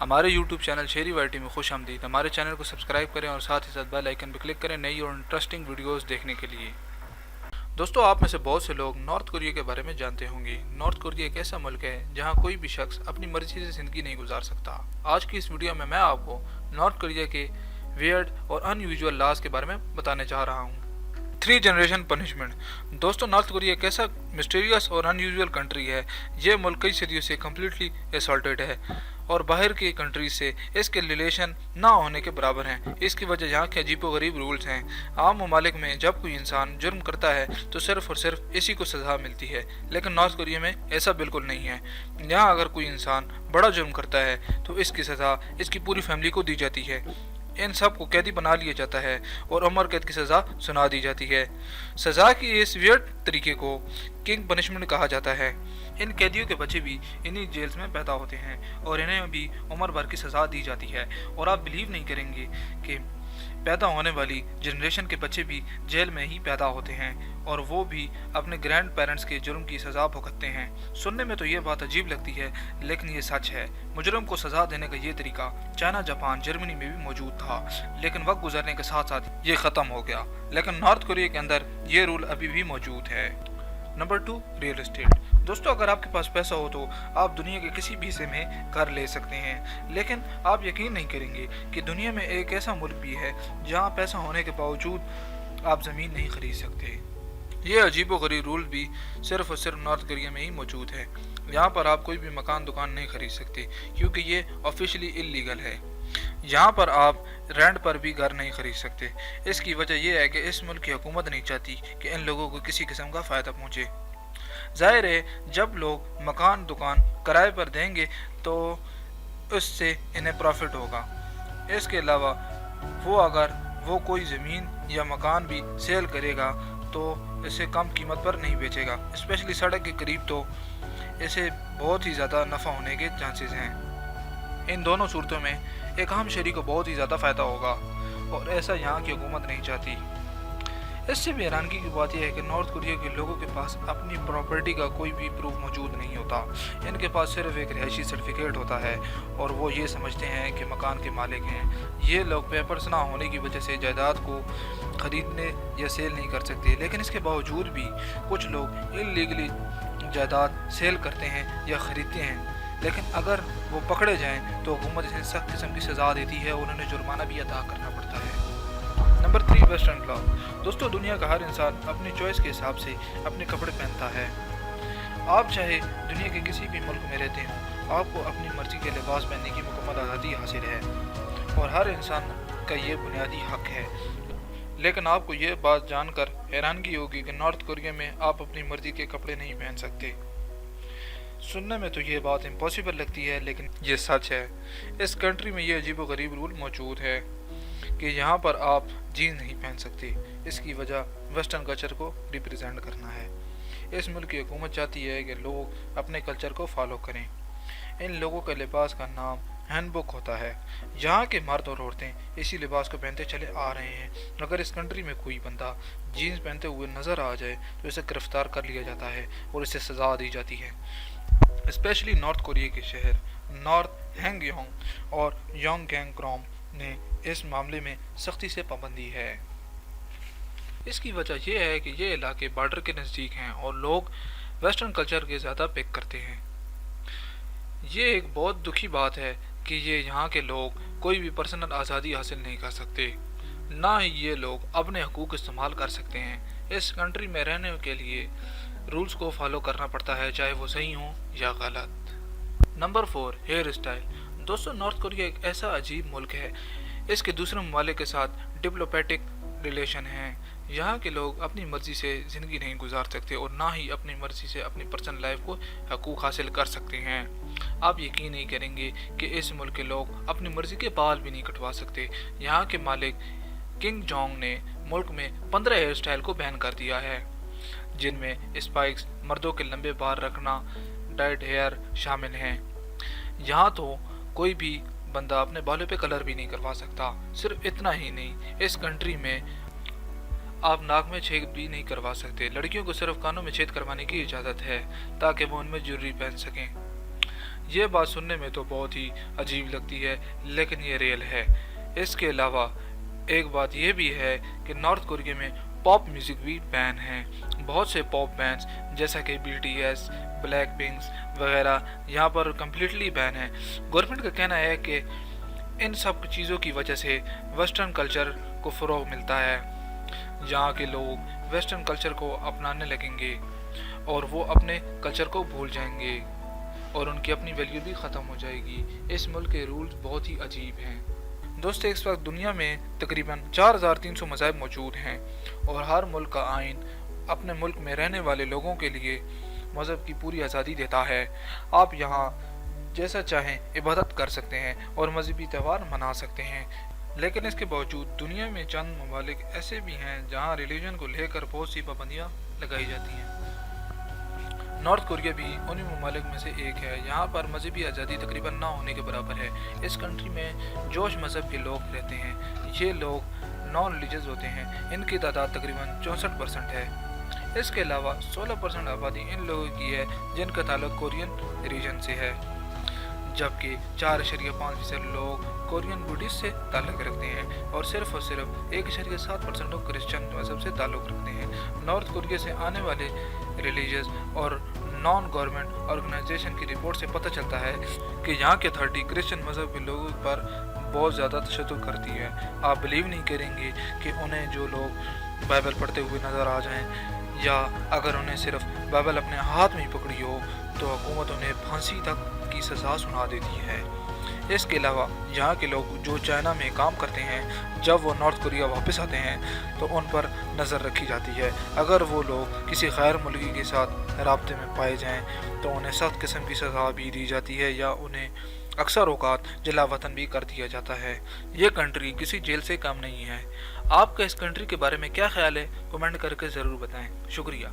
हमारे YouTube channel शेरी वाइटी में खुश आमदीद। हमारे चैनल को सब्सक्राइब करें और साथ ही साथ बेल आइकन पर क्लिक करें नई और इंटरेस्टिंग वीडियोस देखने के लिए। दोस्तों, आप में से बहुत से लोग नॉर्थ कोरिया के बारे में जानते होंगे। नॉर्थ कोरिया एक ऐसा मुल्क है जहां कोई भी शख्स अपनी मर्जी से ज़िंदगी नहीं गुजार सकता। आज की इस वीडियो में मैं आपको नॉर्थ कोरिया के वियर्ड और अनयूजुअल लॉज के बारे में बताने जा रहा हूँ। 3 जनरेशन पनिशमेंट। दोस्तों, नॉर्थ कोरिया एक ऐसा मिस्टीरियस और अनयूजुअल कंट्री है। ये मुल्क कई सदियों से कम्प्लीटली असॉल्टेड है और बाहर की कंट्रीज से इसके रिलेशन ना होने के बराबर हैं। इसकी वजह यहाँ के अजीबोगरीब रूल्स हैं। आम ममालिक में जब कोई इंसान जुर्म करता है तो सिर्फ और सिर्फ इसी को सज़ा मिलती है, लेकिन नॉर्थ कोरिया में ऐसा बिल्कुल नहीं है। यहाँ अगर कोई इंसान बड़ा जुर्म करता है तो इसकी सज़ा इसकी पूरी फैमिली को दी जाती है। इन सब को कैदी बना लिया जाता है और उम्र कैद की सज़ा सुना दी जाती है। सज़ा की इस वियर्ड तरीके को किंग पनिशमेंट कहा जाता है। इन कैदियों के बच्चे भी इन्हीं जेल्स में पैदा होते हैं और इन्हें भी उम्र भर की सज़ा दी जाती है। और आप बिलीव नहीं करेंगे कि पैदा होने वाली जनरेशन के बच्चे भी जेल में ही पैदा होते हैं और वो भी अपने ग्रैंड पेरेंट्स के जुर्म की सज़ा भुगतते हैं। सुनने में तो ये बात अजीब लगती है, लेकिन ये सच है। मुजरम को सज़ा देने का ये तरीका चाइना, जापान, जर्मनी में भी मौजूद था, लेकिन वक्त गुजरने के साथ साथ ये ख़त्म हो गया। लेकिन नॉर्थ कोरिया के अंदर ये रूल अभी भी मौजूद है। Number 2, real estate. दोस्तों, अगर आपके पास पैसा हो तो आप दुनिया के किसी भी हिस्से में घर ले सकते हैं, लेकिन आप यकीन नहीं करेंगे कि दुनिया में एक ऐसा मुल्क भी है जहां पैसा होने के बावजूद आप ज़मीन नहीं खरीद सकते। ये अजीबोगरीब रूल भी सिर्फ और सिर्फ नॉर्थ कोरिया में ही मौजूद है। यहाँ पर आप कोई भी मकान दुकान नहीं खरीद सकते क्योंकि ये ऑफिशियली इल्लीगल है। यहाँ पर आप रेंट पर भी घर नहीं खरीद सकते। इसकी वजह यह है कि इस मुल्क की हुकूमत नहीं चाहती कि इन लोगों को किसी किस्म का फ़ायदा पहुँचे। जाहिर है, जब लोग मकान दुकान किराए पर देंगे तो उससे इन्हें प्रॉफिट होगा। इसके अलावा अगर वो कोई ज़मीन या मकान भी सेल करेगा तो इसे कम कीमत पर नहीं बेचेगा। स्पेशली सड़क के करीब तो इसे बहुत ही ज़्यादा नफ़ा होने के चांसेस हैं। इन दोनों सूरतों में एक आम शहरी को बहुत ही ज़्यादा फ़ायदा होगा और ऐसा यहाँ की हुकूमत नहीं चाहती। इससे भी हैरानगी की बात यह है कि नॉर्थ कोरिया के लोगों के पास अपनी प्रॉपर्टी का कोई भी प्रूफ मौजूद नहीं होता। इनके पास सिर्फ एक रिहायशी सर्टिफिकेट होता है और वो ये समझते हैं कि मकान के मालिक हैं। ये लोग पेपर्स ना होने की वजह से जायदाद को ख़रीदने या सेल नहीं कर सकते, लेकिन इसके बावजूद भी कुछ लोग इल्लीगली जायदाद सेल करते हैं या ख़रीदते हैं। लेकिन अगर वो पकड़े जाएँ तो हुकूमत इन्हें सख्त किस्म की सज़ा देती है और उन्हें जुर्माना भी अदा करना पड़ता है। Number 3, western cloth. दोस्तों, दुनिया का हर इंसान अपनी चॉइस के हिसाब से अपने कपड़े पहनता है। आप चाहे दुनिया के किसी भी मुल्क में रहते हो, आपको अपनी मर्जी के लिबास पहनने की मुकम्मल आज़ादी हासिल है और हर इंसान का ये बुनियादी हक है। लेकिन आपको ये बात जानकर हैरानगी होगी कि नॉर्थ कोरिया में आप अपनी मर्जी के कपड़े नहीं पहन सकते। सुनने में तो ये बात इम्पॉसिबल लगती है, लेकिन ये सच है। इस कंट्री में ये अजीबोगरीब रूल मौजूद है कि यहाँ पर आप जीन्स नहीं पहन सकते। इसकी वजह वेस्टर्न कल्चर को रिप्रेजेंट करना है। इस मुल्क की हुकूमत चाहती है कि लोग अपने कल्चर को फॉलो करें। इन लोगों के लिबास का नाम हैंडबुक होता है। यहाँ के मर्द और औरतें इसी लिबास को पहनते चले आ रहे हैं। अगर इस कंट्री में कोई बंदा जीन्स पहनते हुए नज़र आ जाए तो इसे गिरफ्तार कर लिया जाता है और इसे सज़ा दी जाती है। स्पेशली नॉर्थ कोरिया के शहर नॉर्थ हैंगयोंग और योंगगैंगग्राम ने इस मामले में सख्ती से पाबंदी है। इसकी वजह यह है कि ये इलाके बॉर्डर के नज़दीक हैं और लोग वेस्टर्न कल्चर के ज़्यादा पिक करते हैं। ये एक बहुत दुखी बात है कि यहाँ के लोग कोई भी पर्सनल आज़ादी हासिल नहीं कर सकते, ना ही ये लोग अपने हकूक़ इस्तेमाल कर सकते हैं। इस कंट्री में रहने के लिए रूल्स को फॉलो करना पड़ता है, चाहे वो सही हो या गलत। Number 4, hair style. दोस्तों, नॉर्थ कोरिया एक ऐसा अजीब मुल्क है। इसके दूसरे ममालिक के साथ डिप्लोमेटिक रिलेशन हैं। यहाँ के लोग अपनी मर्ज़ी से ज़िंदगी नहीं गुजार सकते और ना ही अपनी मर्ज़ी से अपनी पर्सनल लाइफ को हकूक़ हासिल कर सकते हैं। आप यकीन नहीं करेंगे कि इस मुल्क के लोग अपनी मर्ज़ी के बाल भी नहीं कटवा सकते। यहाँ के मालिक किंग जोंग ने मुल्क में 15 हेयर स्टाइल को बैन कर दिया है, जिनमें स्पाइक्स, मर्दों के लंबे बाल रखना, डाइड हेयर शामिल हैं। यहाँ तो कोई भी बंदा अपने बालों पे कलर भी नहीं करवा सकता। सिर्फ इतना ही नहीं, इस कंट्री में आप नाक में छेद भी नहीं करवा सकते। लड़कियों को सिर्फ कानों में छेद करवाने की इजाज़त है ताकि वो उनमें ज्वेलरी पहन सकें। یہ بات سننے میں تو بہت ہی عجیب لگتی ہے لیکن یہ ریئل ہے۔ اس کے علاوہ ایک بات یہ بھی ہے کہ نارتھ کوریا میں پاپ میوزک بھی بین ہیں۔ بہت سے پاپ بینڈز جیسا کہ BTS، بلیک پنکس وغیرہ یہاں پر کمپلیٹلی بین ہیں۔ گورنمنٹ کا کہنا ہے کہ ان سب چیزوں کی وجہ سے ویسٹرن کلچر کو فروغ ملتا ہے۔ یہاں کے لوگ ویسٹرن کلچر کو اپنانے لگیں گے اور وہ اپنے کلچر کو بھول جائیں گے اور ان کی اپنی ویلیو بھی ختم ہو جائے گی۔ اس ملک کے رولز بہت ہی عجیب ہیں۔ دوستو اس وقت دنیا میں تقریباً 4300 مذاہب موجود ہیں اور ہر ملک کا آئین اپنے ملک میں رہنے والے لوگوں کے لیے مذہب کی پوری آزادی دیتا ہے۔ آپ یہاں جیسا چاہیں عبادت کر سکتے ہیں اور مذہبی تہوار منا سکتے ہیں، لیکن اس کے باوجود دنیا میں چند ممالک ایسے بھی ہیں جہاں ریلیجن کو لے کر بہت سی پابندیاں لگائی جاتی ہیں۔ نارتھ کوریا بھی انہی ممالک میں سے ایک ہے۔ یہاں پر مذہبی آزادی تقریباً نہ ہونے کے برابر ہے۔ اس کنٹری میں جوش مذہب کے لوگ رہتے ہیں۔ یہ لوگ نان ریلیجیس ہوتے ہیں۔ ان کی تعداد تقریباً 64% ہے۔ اس کے علاوہ 16% آبادی ان لوگوں کی ہے جن کا تعلق کورین ریجن سے ہے، جبکہ 4.5% لوگ کورین بڈھسٹ سے تعلق رکھتے ہیں اور صرف 1.7% لوگ کرسچن مذہب سے تعلق رکھتے ہیں۔ نارتھ کوریا سے آنے والے ریلیجیس اور نان گورنمنٹ آرگنائزیشن کی رپورٹ سے پتہ چلتا ہے کہ یہاں کے اتھارٹی کرسچن مذہب کے لوگوں پر بہت زیادہ تشدد کرتی ہے۔ آپ بلیو نہیں کریں گے کہ انہیں جو لوگ بائبل پڑھتے ہوئے نظر آ جائیں یا اگر انہیں صرف بائبل اپنے ہاتھ میں ہی پکڑی ہو تو حکومت انہیں پھانسی تک کی سزا سنا دیتی ہے۔ اس کے علاوہ یہاں کے لوگ جو چائنا میں کام کرتے ہیں جب وہ نارتھ کوریا واپس آتے ہیں تو ان پر نظر رکھی جاتی ہے۔ اگر وہ لوگ کسی غیر ملکی کے ساتھ رابطے میں پائے جائیں تو انہیں سخت قسم کی سزا بھی دی جاتی ہے یا انہیں اکثر اوقات جلا وطن بھی کر دیا جاتا ہے۔ یہ کنٹری کسی جیل سے کم نہیں ہے۔ آپ کا اس کنٹری کے بارے میں کیا خیال ہے؟ کمنٹ کر کے ضرور بتائیں۔ شکریہ۔